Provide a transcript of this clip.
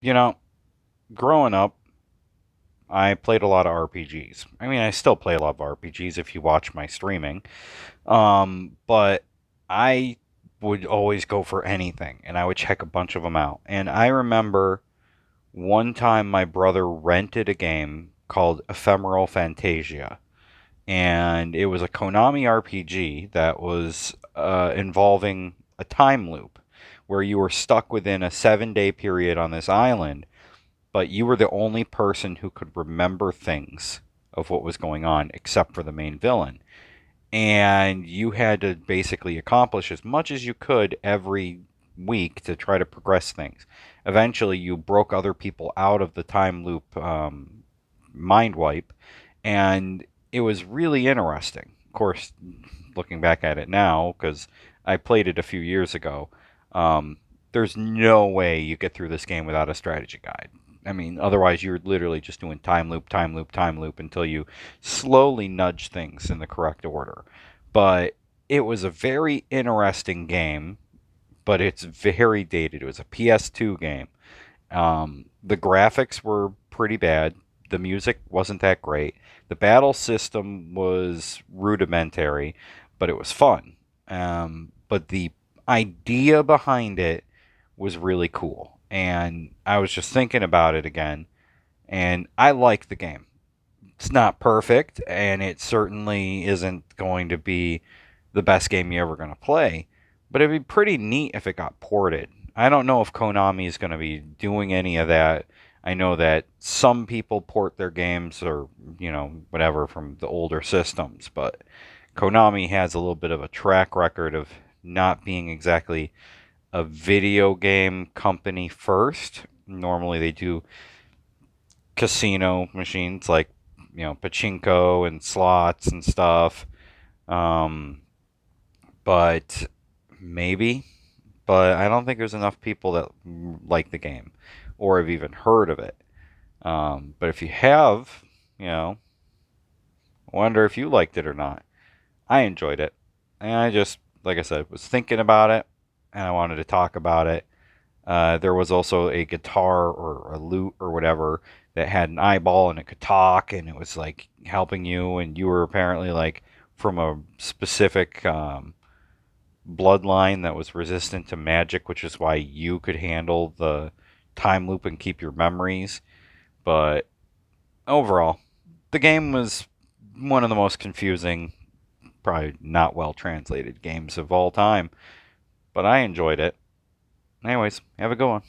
You know, growing up, I played a lot of RPGs. I mean, I still play a lot of RPGs if you watch my streaming. But I would always go for anything, and I would check a bunch of them out. And I remember one time my brother rented a game called Ephemeral Fantasia, and it was a Konami RPG that was involving a time loop where you were stuck within a 7 day period on this island, but you were the only person who could remember things of what was going on except for the main villain. And you had to basically accomplish as much as you could every week to try to progress things. Eventually, you broke other people out of the time loop mind wipe, and it was really interesting. Of course, looking back at it now, because I played it a few years ago, um, there's no way you get through this game without a strategy guide. I mean, otherwise you're literally just doing time loop, time loop, time loop until you slowly nudge things in the correct order. But it was a very interesting game, but it's very dated. It was a PS2 game. The graphics were pretty bad. The music wasn't that great. The battle system was rudimentary, but it was fun. But the idea behind it was really cool. And I was just thinking about it again, and I like the game. It's not perfect, and it certainly isn't going to be the best game you're ever going to play, but it'd be pretty neat if it got ported. I don't know if Konami is going to be doing any of that. I know that some people port their games or, whatever from the older systems, but Konami has a little bit of a track record of not being exactly a video game company first. Normally they do casino machines like, pachinko and slots and stuff. Um, but maybe, but I don't think there's enough people that like the game or have even heard of it. But if you have, you know, I wonder if you liked it or not. I enjoyed it. And I just, like I said, was thinking about it and I wanted to talk about it. There was also a guitar or a lute or whatever that had an eyeball and it could talk and it was like helping you. And you were apparently like from a specific bloodline that was resistant to magic, which is why you could handle the time loop and keep your memories. But overall, the game was one of the most confusing, probably not well translated games of all time. But I enjoyed it. Anyways, have a good one.